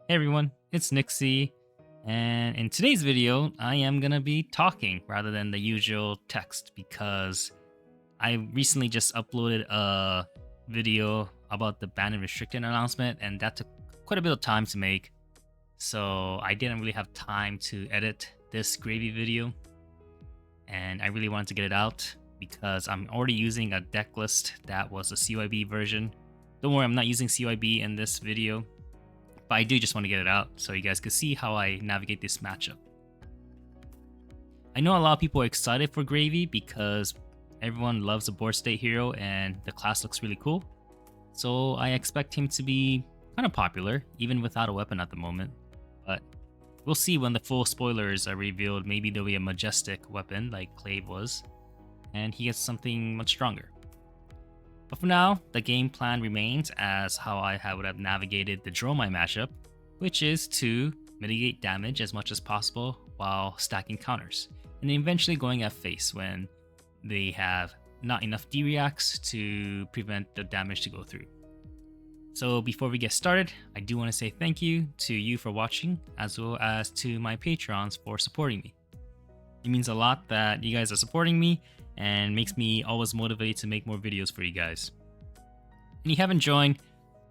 Hey everyone, it's Nixie, and in today's video, I am gonna be talking rather than the usual text because I recently just uploaded a video about the banned and restricted announcement, and that took quite a bit of time to make. So I didn't really have time to edit this gravy video, and I really wanted to get it out because I'm already using a deck list that was a CYB version. Don't worry, I'm not using CYB in this video, but I do just want to get it out so you guys can see how I navigate this matchup. I know a lot of people are excited for Gravy because everyone loves the board state hero and the class looks really cool. So I expect him to be kind of popular, even without a weapon at the moment. But we'll see when the full spoilers are revealed. Maybe there'll be a majestic weapon like Clave was, and he gets something much stronger. But for now, the game plan remains as how I would have navigated the Dromai matchup, which is to mitigate damage as much as possible while stacking counters, and then eventually going at face when they have not enough D-reacts to prevent the damage to go through. So before we get started, I do want to say thank you to you for watching, as well as to my Patrons for supporting me. It means a lot that you guys are supporting me and makes me always motivated to make more videos for you guys. And if you haven't joined,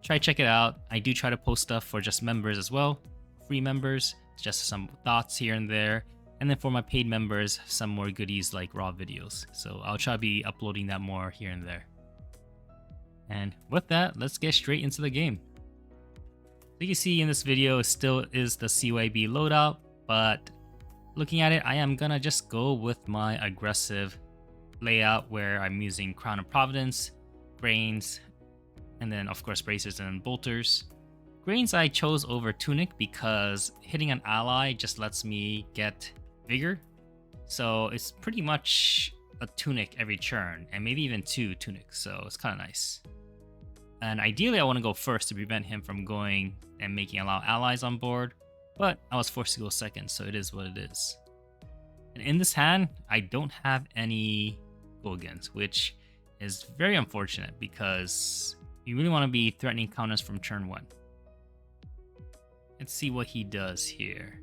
try check it out. I do try to post stuff for just members as well, free members, just some thoughts here and there, and then for my paid members, some more goodies like raw videos. So I'll try to be uploading that more here and there. And with that, let's get straight into the game. So you can see in this video, it still is the CYB loadout, but looking at it, I am gonna just go with my aggressive layout where I'm using Crown of Providence, Brains, and then of course bracers and bolters. Brains I chose over Tunic because hitting an ally just lets me get vigor. So it's pretty much a Tunic every turn, and maybe even two Tunics, so it's kind of nice. And ideally I want to go first to prevent him from going and making a lot of allies on board, but I was forced to go second, so it is what it is. And in this hand, I don't have any Gogans, which is very unfortunate because you really want to be threatening counters from turn 1. Let's see what he does here.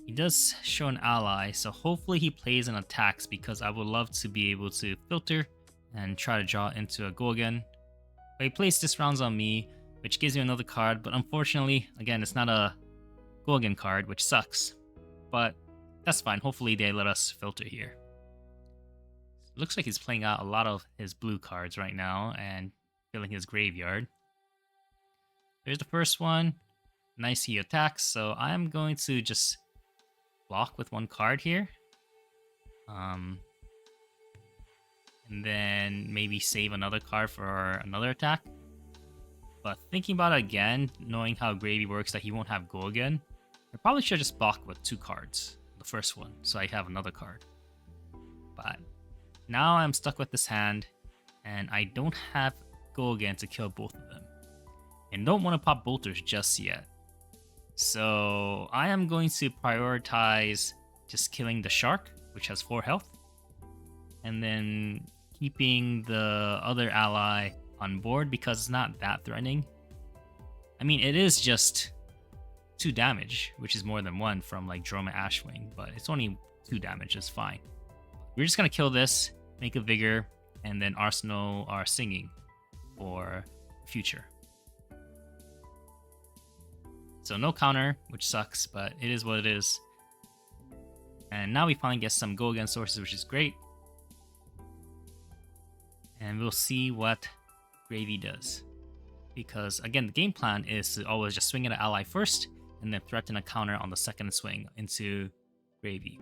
He does show an ally, so hopefully he plays and attacks because I would love to be able to filter and try to draw into a Gogan. But he plays this rounds on me, which gives me another card, but unfortunately, again, it's not a Gogan card, which sucks. But that's fine, hopefully they let us filter here. Looks like he's playing out a lot of his blue cards right now and filling his graveyard. There's the first one. Nice, he attacks, so I'm going to just block with one card here. And then maybe save another card for another attack. But thinking about it again, knowing how Gravy works that he won't have go again, I probably should just block with 2 cards. The first one, so I have another card. But now I'm stuck with this hand, and I don't have go again to kill both of them. And don't want to pop bolters just yet. So I am going to prioritize just killing the shark, which has 4 health. And then keeping the other ally on board because it's not that threatening. I mean, it is just 2 damage, which is more than 1 from like Droma Ashwing, but it's only 2 damage, it's fine. We're just gonna kill this, make a vigor, and then Arsenal are singing for future. So no counter, which sucks, but it is what it is. And now we finally get some go against sources, which is great. And we'll see what Gravy does. Because again, the game plan is to always just swing at an ally first, and then threaten a counter on the second swing into Gravy.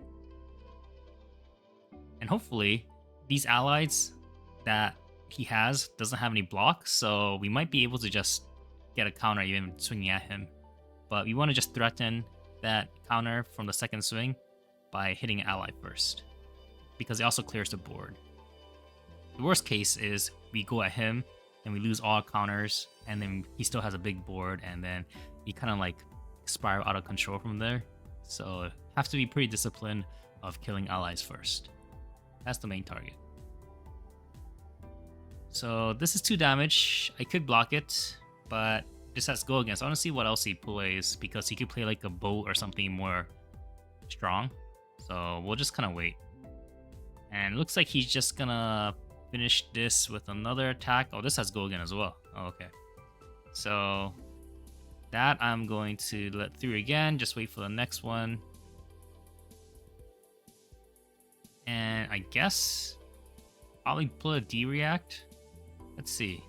And hopefully, these allies that he has doesn't have any blocks, so we might be able to just get a counter even swinging at him. But we want to just threaten that counter from the second swing by hitting an ally first, because it also clears the board. The worst case is we go at him and we lose all counters, and then he still has a big board, and then he kind of like spiral out of control from there. So have to be pretty disciplined of killing allies first. That's the main target. So this is 2 damage. I could block it, but just has go against. I want to see what else he plays because he could play like a boat or something more strong. So we'll just kind of wait. And it looks like he's just gonna finish this with another attack. Oh, this has go again as well. Oh, okay. So that I'm going to let through again. Just wait for the next one. And I guess probably pull a D-React. Let's see.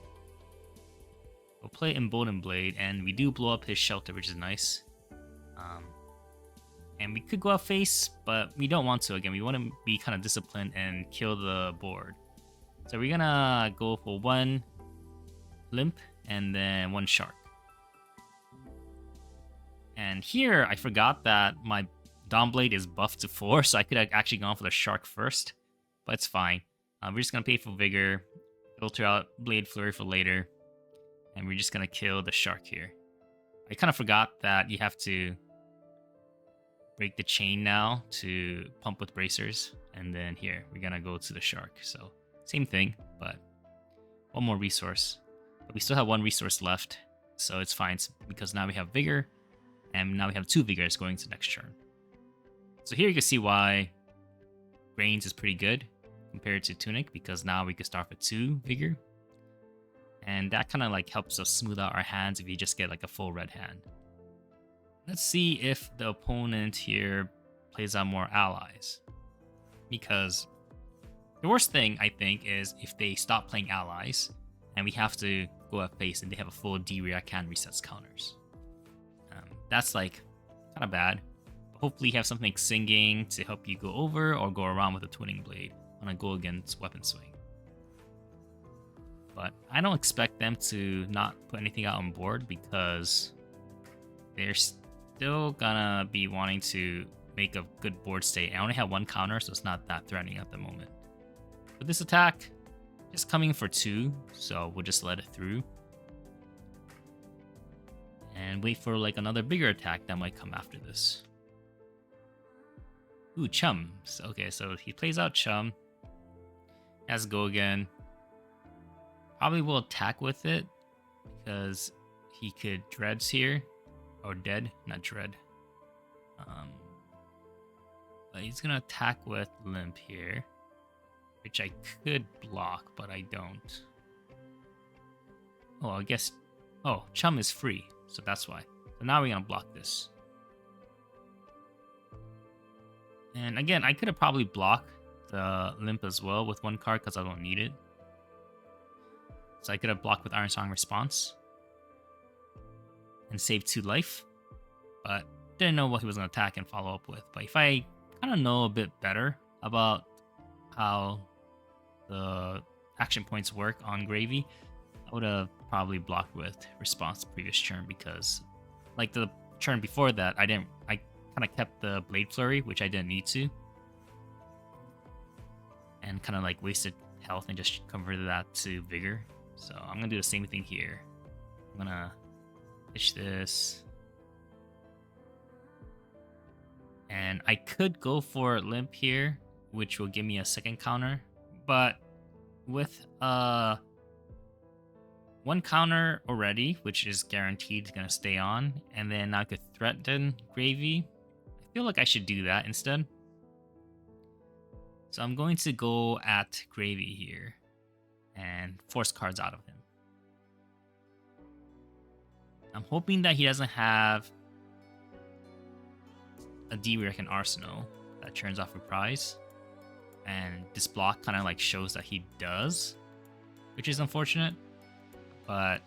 We'll play Emboldened Blade, and we do blow up his shelter, which is nice. And we could go out face, but we don't want to. Again, we want to be kind of disciplined and kill the board. So we're gonna go for 1 Limp and then 1 Shark. And here, I forgot that my Dawn Blade is buffed to 4, so I could have actually gone for the Shark first. But it's fine. We're just gonna pay for Vigor, filter out Blade Flurry for later, and we're just gonna kill the Shark here. I kind of forgot that you have to break the chain now to pump with bracers, and then here we're gonna go to the Shark. So same thing, but 1 more resource. But we still have 1 resource left, so it's fine because now we have Vigor, and now we have 2 Vigors going to next turn. So here you can see why Grains is pretty good compared to Tunic, because now we can start with 2 Vigor, and that kind of like helps us smooth out our hands if you just get like a full red hand. Let's see if the opponent here plays out more allies, because the worst thing I think is if they stop playing allies and we have to go at face and they have a full D-React can resets counters. That's like kind of bad. But hopefully you have something singing to help you go over or go around with a Twinning Blade on a go against weapon swing. But I don't expect them to not put anything out on board because they're still gonna be wanting to make a good board state. I only have 1 counter, so it's not that threatening at the moment. With this attack, just coming for 2, so we'll just let it through. And wait for like another bigger attack that might come after this. Ooh, Chum. Okay, so he plays out Chum. Has go again. Probably will attack with it because he could Dreads here. Or Dead, not Dread. But he's gonna attack with Limp here, which I could block, but I don't. Oh, I guess. Oh, Chum is free, so that's why. So now we're gonna block this. And again, I could have probably blocked the Limp as well with 1 card because I don't need it. So I could have blocked with Iron Song Response and saved 2 life, but didn't know what he was going to attack and follow up with. But if I kind of know a bit better about how the action points work on Gravy, I would have probably blocked with Response the previous turn, because like the turn before that, I kind of kept the Blade Flurry, which I didn't need to, and kind of like wasted health and just converted that to Vigor. So I'm going to do the same thing here. I'm going to pitch this. And I could go for Limp here, which will give me a 2nd counter. But with 1 counter already, which is guaranteed going to stay on, and then I could threaten Gravy, I feel like I should do that instead. So I'm going to go at Gravy here and force cards out of him. I'm hoping that he doesn't have a D-React in Arsenal that turns off Reprise. And this block kind of like shows that he does, which is unfortunate. But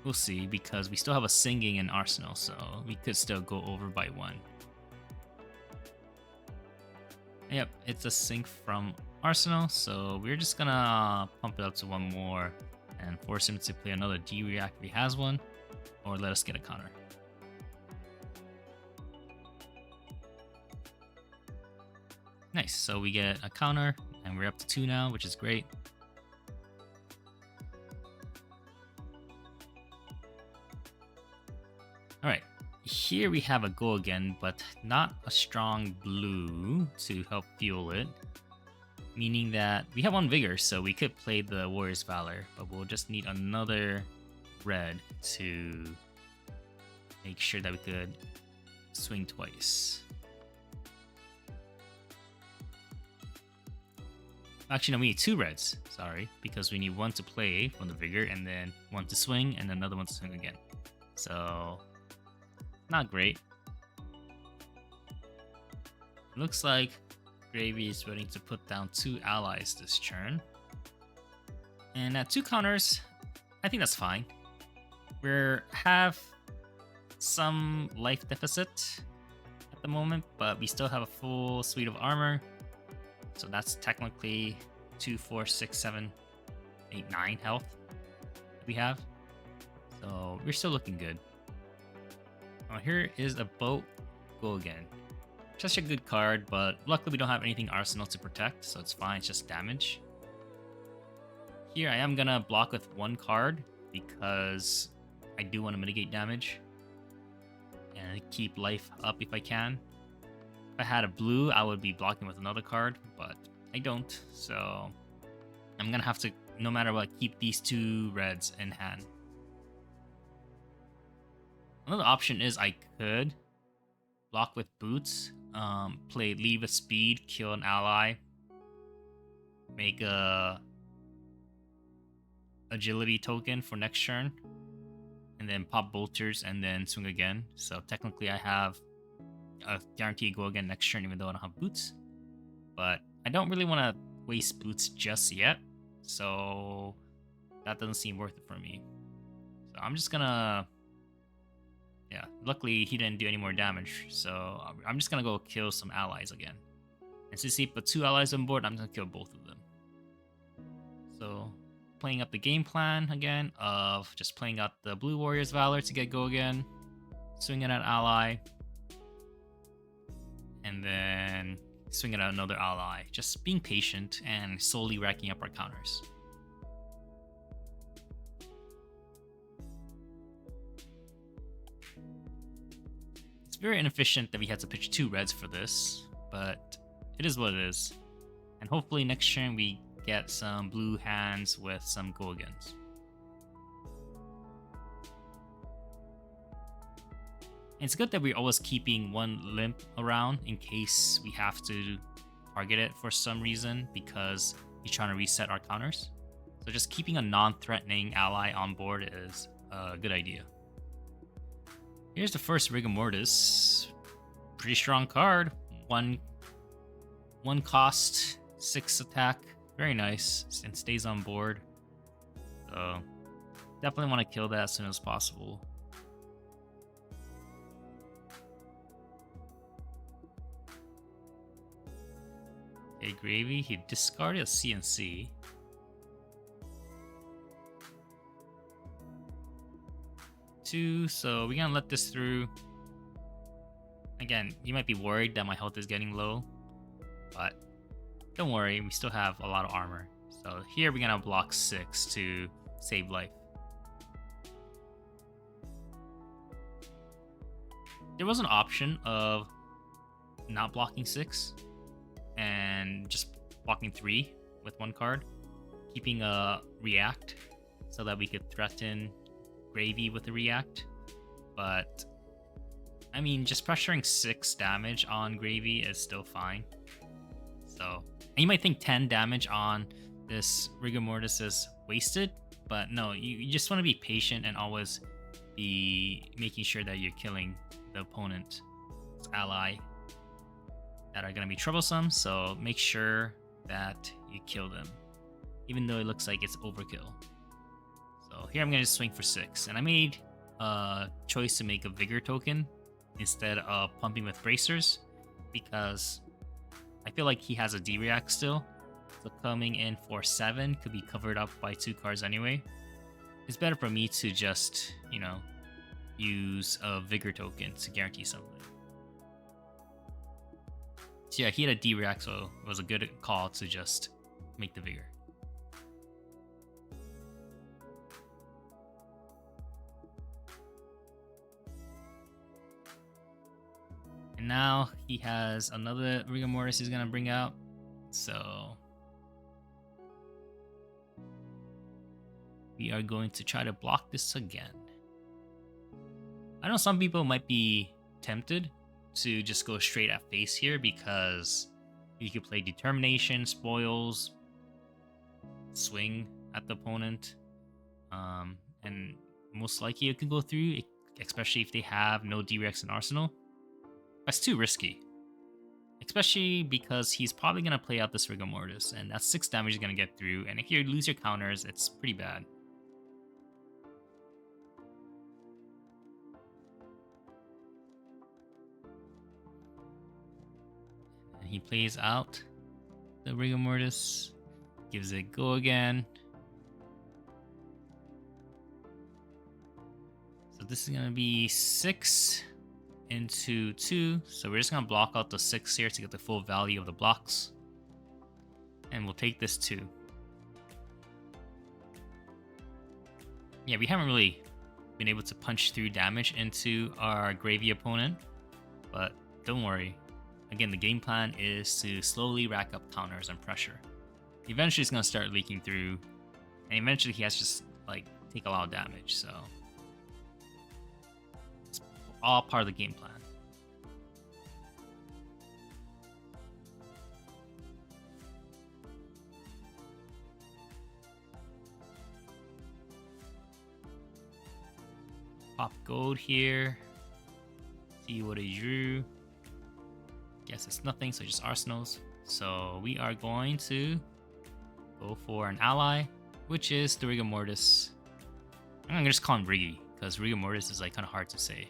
we'll see, because we still have a Singing in Arsenal, so we could still go over by 1. Yep, it's a sync from Arsenal, so we're just gonna pump it up to 1 more and force him to play another D-React if he has one, or let us get a counter. Nice, so we get a counter, and we're up to 2 now, which is great. Alright, here we have a go again, but not a strong blue to help fuel it. Meaning that we have 1 Vigor, so we could play the Warrior's Valor, but we'll just need another red to make sure that we could swing twice. Actually, no, we need 2 reds, sorry, because we need 1 to play from the vigor, and then 1 to swing, and another 1 to swing again. So, not great. Looks like Gravy is willing to put down 2 allies this turn. And at 2 counters, I think that's fine. We have some life deficit at the moment, but we still have a full suite of armor. So that's technically 2, 4, 6, 7, 8, 9 health that we have. So we're still looking good. Now here is a boat. Go again. Just a good card, but luckily we don't have anything arsenal to protect, so it's fine. It's just damage. Here I am gonna block with 1 card because I do want to mitigate damage and keep life up if I can. If I had a blue, I would be blocking with another card, but I don't, so I'm gonna have to, no matter what, keep these 2 reds in hand. Another option is I could block with boots, play leave a speed, kill an ally, make a agility token for next turn, and then pop bolters and then swing again. So technically I have a guarantee to go again next turn even though I don't have boots. But I don't really want to waste boots just yet, so that doesn't seem worth it for me. So I'm just gonna... Yeah, luckily he didn't do any more damage, so I'm just gonna go kill some allies again. And since he put 2 allies on board, I'm gonna kill both of them. So, playing up the game plan again of just playing out the Blue Warrior's Valor to get go again, swinging at ally, and then swinging at another ally. Just being patient and slowly racking up our counters. Very inefficient that we had to pitch 2 reds for this, but it is what it is. And hopefully next turn we get some blue hands with some go-agains. It's good that we're always keeping 1 limp around in case we have to target it for some reason because he's trying to reset our counters. So just keeping a non-threatening ally on board is a good idea. Here's the first Rigor Mortis. Pretty strong card. One cost, 6 attack. Very nice. And stays on board. So definitely want to kill that as soon as possible. Okay, Gravy. He discarded a CNC. So we're gonna let this through. Again, you might be worried that my health is getting low, but don't worry, we still have a lot of armor. So here we're gonna block 6 to save life. There was an option of not blocking 6 and just blocking 3 with 1 card, keeping a react so that we could threaten Gravy with a react, but I mean, just pressuring 6 damage on Gravy is still fine. So, and you might think 10 damage on this Rigor Mortis is wasted, but no, you just want to be patient and always be making sure that you're killing the opponent's ally that are going to be troublesome. So make sure that you kill them, even though it looks like it's overkill. So here I'm going to swing for 6. And I made a choice to make a Vigor token instead of pumping with Bracers because I feel like he has a D-React still. So coming in for 7 could be covered up by 2 cards anyway. It's better for me to just, you know, use a Vigor token to guarantee something. So yeah, he had a D-React, so it was a good call to just make the Vigor. And now he has another Rigor Mortis he's gonna bring out. So we are going to try to block this again. I know some people might be tempted to just go straight at face here because you could play Determination, Spoils, swing at the opponent, and most likely it could go through, especially if they have no D-Rex in Arsenal. That's too risky, especially because he's probably going to play out this Rigor Mortis, and that's 6 damage you're going to get through, and if you lose your counters, it's pretty bad. And he plays out the Rigor Mortis, gives it a go again. So this is going to be 6 into 2. So we're just going to block out the 6 here to get the full value of the blocks. And we'll take this 2. Yeah, we haven't really been able to punch through damage into our Gravy opponent. But don't worry. Again, the game plan is to slowly rack up counters and pressure. Eventually it's going to start leaking through. And eventually he has to just like take a lot of damage. So it's all part of the game plan. Pop gold here. See what he drew. Guess it's nothing, so just arsenals. So we are going to go for an ally, which is the Rigor Mortis. I'm gonna just call him Riggy, because Rigor Mortis is like kind of hard to say.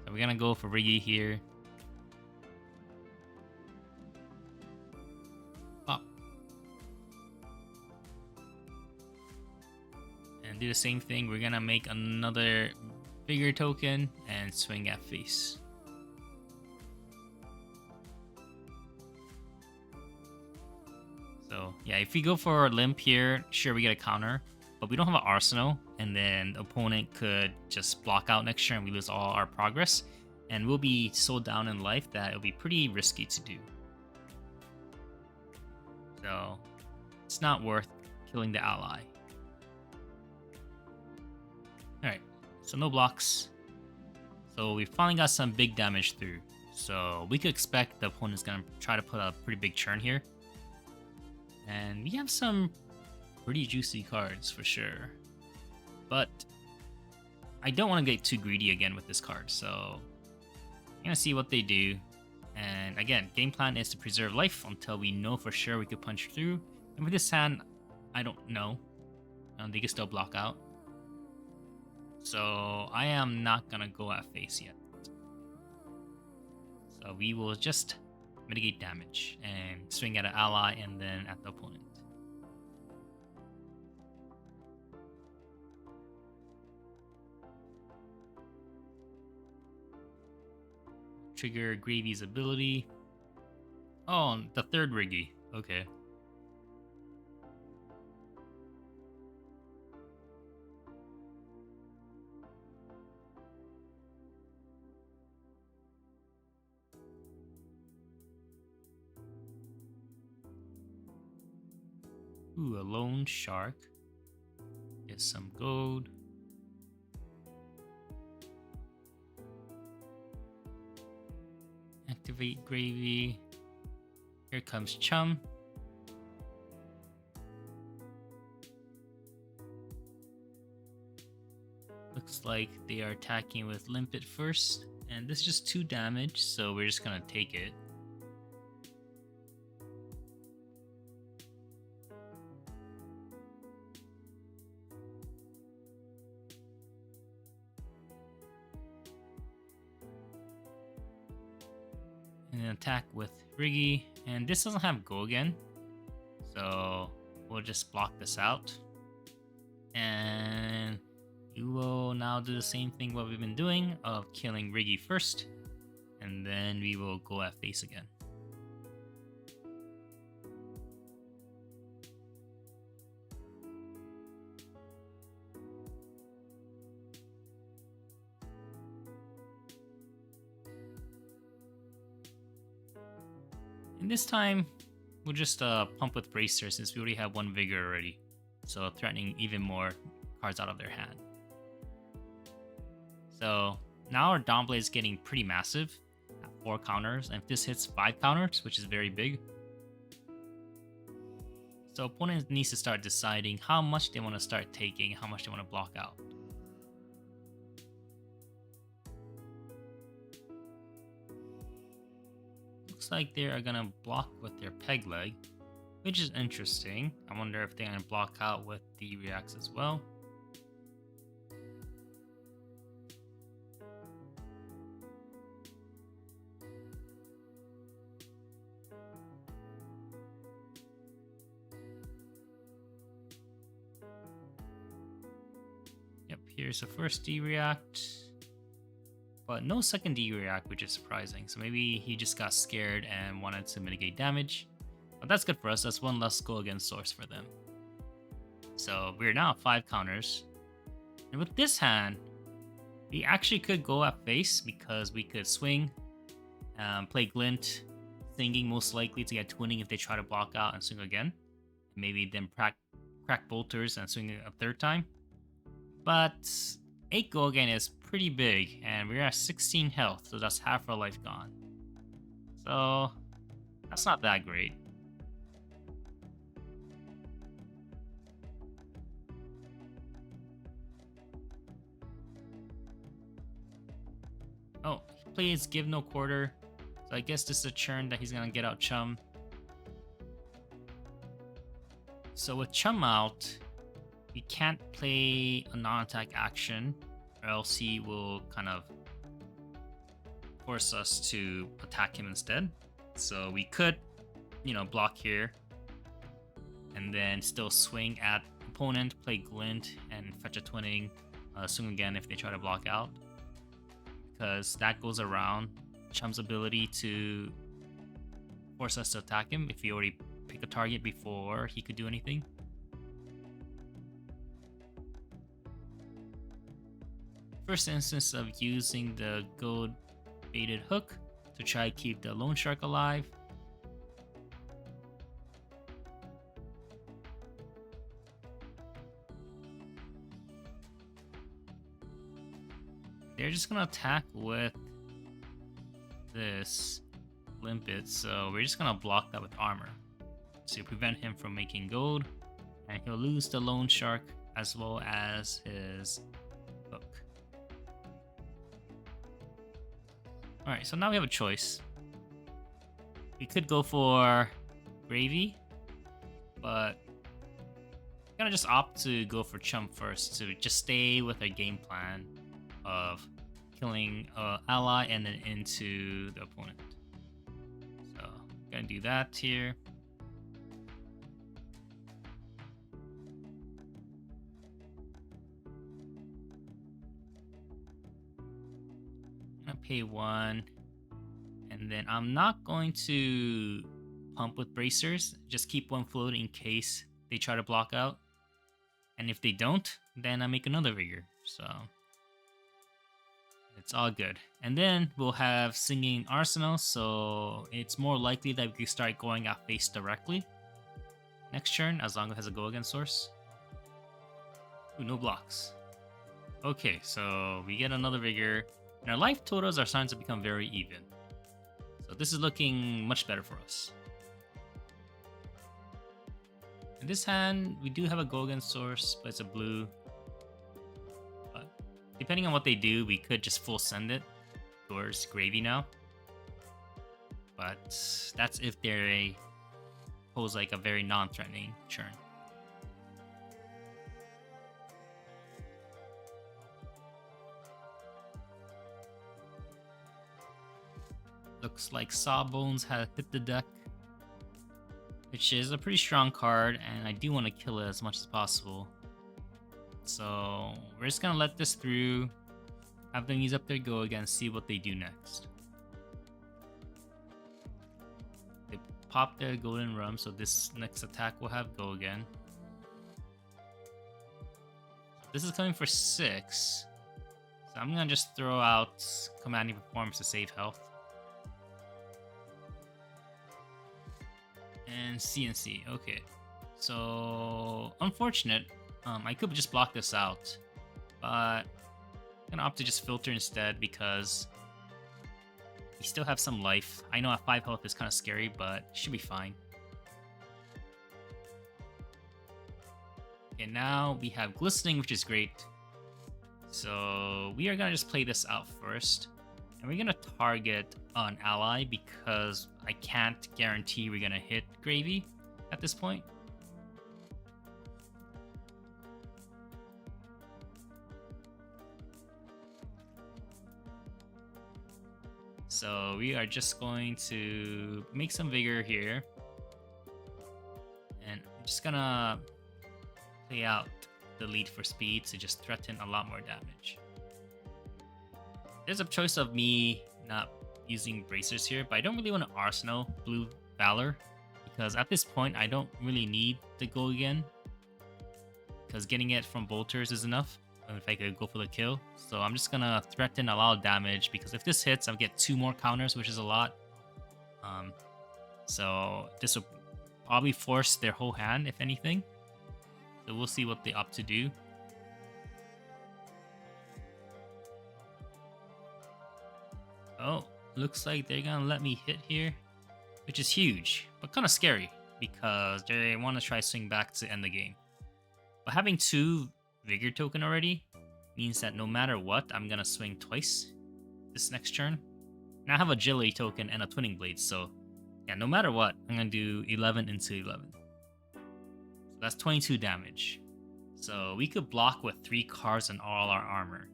So we're gonna go for Riggy here. Pop. And do the same thing. We're gonna make another bigger token and swing at face. So yeah, if we go for a limp here, sure we get a counter, but we don't have an arsenal, and then the opponent could just block out next turn and we lose all our progress, and we'll be so down in life that it'll be pretty risky to do. So it's not worth killing the ally. Alright, so no blocks. So we finally got some big damage through. So we could expect the opponent's gonna try to put a pretty big churn here. And we have some pretty juicy cards for sure. But I don't want to get too greedy again with this card. So I'm going to see what they do. And again, game plan is to preserve life until we know for sure we could punch through. And with this hand, I don't know. They can still block out. So I am not going to go at face yet. So we will just mitigate damage and swing at an ally and then at the opponent. Trigger Gravy's ability. Oh, the third Riggy. Okay. Ooh, a lone shark. Get some gold. Activate Gravy. Here comes Chum. Looks like they are attacking with Limpet first. And this is just 2 damage, so we're just gonna take it. And then attack with Riggy, and this doesn't have go again, so we'll just block this out, and we will now do the same thing what we've been doing of killing Riggy first, and then we will go at face again. And this time, we'll just pump with Bracer since we already have 1 Vigor already. so threatening even more cards out of their hand. So now our Dawnblade is getting pretty massive at 4 counters, and if this hits 5 counters, which is very big. So opponent needs to start deciding how much they want to start taking, how much they want to block out. Looks like they are gonna block with their peg leg, which is interesting. I wonder if they're gonna block out with the reacts as well. Yep, here's the first D-react. But no second D-react, which is surprising. So maybe he just got scared and wanted to mitigate damage. But that's good for us. That's one less go against source for them. So we're now at 5 counters. And with this hand, we actually could go at face because we could swing, play Glint, Singing most likely to get twinning if they try to block out and swing again. Maybe then crack bolters and swing a 3rd time. But 8 go again is pretty big, and we're at 16 health, so that's half our life gone. So that's not that great. Oh, he plays Give No Quarter, so I guess this is a churn that he's gonna get out Chum. So with Chum out, we can't play a non-attack action, or else he will kind of force us to attack him instead. So we could, block here, and then still swing at opponent, play Glint, and fetch a twinning, swing again if they try to block out. Because that goes around Chum's ability to force us to attack him if he already picked a target before he could do anything. First instance of using the gold baited hook to try to keep the loan shark alive. They're just gonna attack with this limpet, so we're just gonna block that with armor to prevent him from making gold, and he'll lose the loan shark as well as his hook. Alright, so now we have a choice. We could go for Gravy, but I'm gonna just opt to go for Chum first to just stay with our game plan of killing an ally and then into the opponent. So I'm gonna do that here. Pay 1, and then I'm not going to pump with bracers, just keep 1 floating in case they try to block out, and if they don't, then I make another vigor, so it's all good. And then we'll have Singing Arsenal, so it's more likely that we can start going at face directly next turn as long as it has a go against source. Ooh, no blocks. Okay, so we get another vigor. And our life totals are starting to become very even. So this is looking much better for us. In this hand, we do have a go against source, but it's a blue. But depending on what they do, we could just full send it towards Gravy now. But that's if they pose like a very non-threatening churn. Looks like Sawbones has hit the deck, which is a pretty strong card, and I do want to kill it as much as possible. So we're just gonna let this through, have them use up their go again, see what they do next. They pop their golden rum, so this next attack will have go again. This is coming for 6, so I'm gonna just throw out Commanding Performance to save health. And CNC, okay. So unfortunate. I could just block this out, but I'm gonna opt to just filter instead because we still have some life. I know at 5 health is kind of scary, but should be fine. Okay, now we have glistening, which is great. So we are gonna just play this out first, and we're gonna target an ally because I can't guarantee we're gonna hit Gravy at this point. So we are just going to make some vigor here, and I'm just gonna play out the lead for speed to just threaten a lot more damage. There's a choice of me not using bracers here, but I don't really want to Arsenal Blue Valor because at this point I don't really need the go again because getting it from bolters is enough if I could go for the kill. So I'm just gonna threaten a lot of damage because if this hits, I'll get 2 more counters, which is a lot. So this will probably force their whole hand, if anything. So we'll see what they opt to do. Oh, looks like they're gonna let me hit here, which is huge, but kind of scary because they want to try swing back to end the game. But having 2 Vigor token already means that no matter what, I'm gonna swing twice this next turn. And I have Agility token and a Twinning Blade, so yeah, no matter what, I'm gonna do 11 into 11. So that's 22 damage. So we could block with 3 cards and all our armor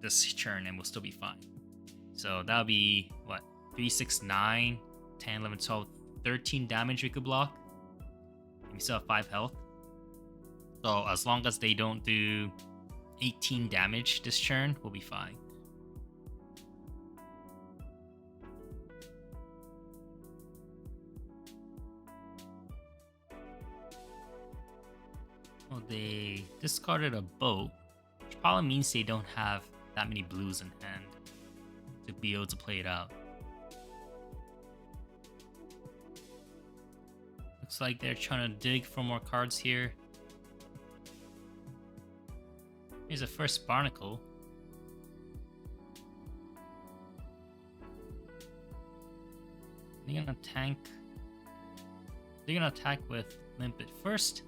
this turn and we'll still be fine. So that'll be, what, 3, 6, 9, 10, 11, 12, 13 damage we could block. And we still have 5 health. So as long as they don't do 18 damage this turn, we'll be fine. Well, they discarded a boat, which probably means they don't have that many blues in hand to be able to play it out. Looks like they're trying to dig for more cards here. Here's a first Barnacle. They're gonna tank. They're gonna attack with Limpet first.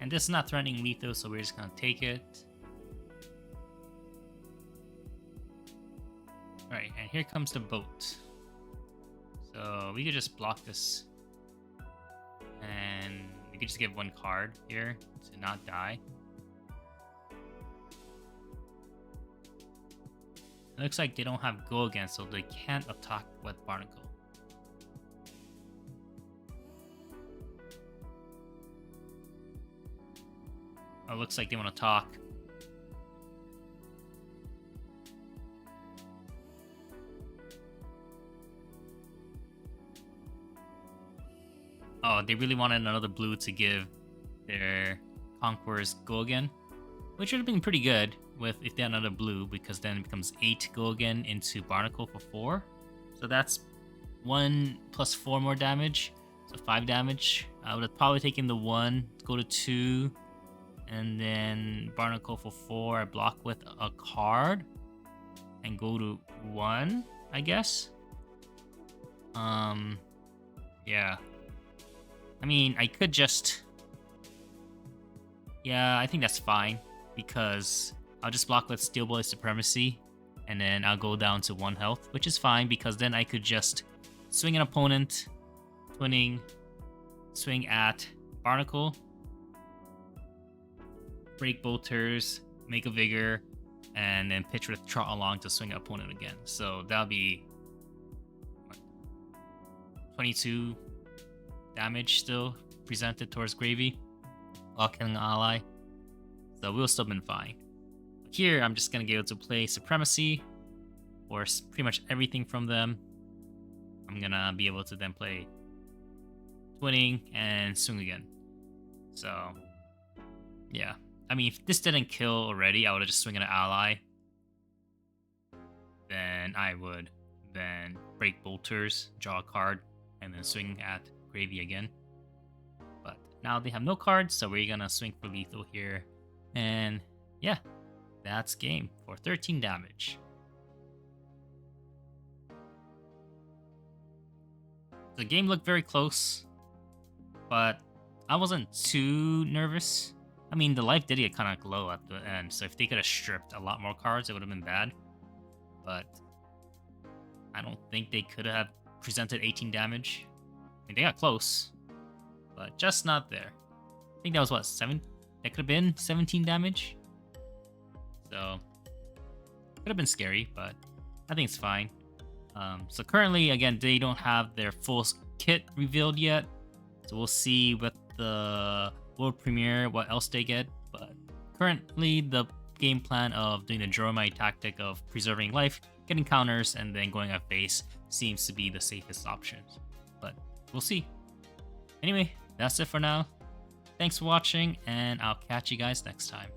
And this is not threatening lethal, so we're just gonna take it. Alright, and here comes the boat. So we could just block this. And we could just get 1 card here to not die. It looks like they don't have go again, so they can't attack with Barnacle. Oh, looks like they want to talk. Oh, they really wanted another blue to give their Conquerors go again, which would have been pretty good with if they had another blue, because then it becomes 8 go again into Barnacle for 4. So that's 1 plus 4 more damage, so 5 damage. I would have probably taken the 1, go to 2, and then Barnacle for 4. I block with a card and go to 1, I guess. Yeah. I mean, I could just... Yeah, I think that's fine, because I'll just block with Steel Boy Supremacy, and then I'll go down to 1 health, which is fine, because then I could just swing an opponent, twinning, swing at Barnacle, break bolters, make a vigor, and then pitch with trot along to swing an opponent again. So that'll be 22 damage still presented towards Gravy while killing an ally. So we'll still been fine. Here, I'm just going to be able to play Supremacy or pretty much everything from them. I'm going to be able to then play Twinning and swing again. So, yeah. I mean, if this didn't kill already, I would have just swung at an ally. Then I would then break bolters, draw a card, and then swing at Gravy again. But now they have no cards, so we're gonna swing for lethal here. And yeah, that's game for 13 damage. The game looked very close, but I wasn't too nervous. I mean, the life did get kind of low at the end, so if they could have stripped a lot more cards, it would have been bad. But I don't think they could have presented 18 damage. I mean, they got close, but just not there. I think that was what, 7? That could have been 17 damage. So could have been scary, but I think it's fine. So currently, again, they don't have their full kit revealed yet. So we'll see with the world premiere what else they get. But currently, the game plan of doing the Joromai tactic of preserving life, getting counters, and then going at base seems to be the safest option. But we'll see. Anyway, that's it for now. Thanks for watching, and I'll catch you guys next time.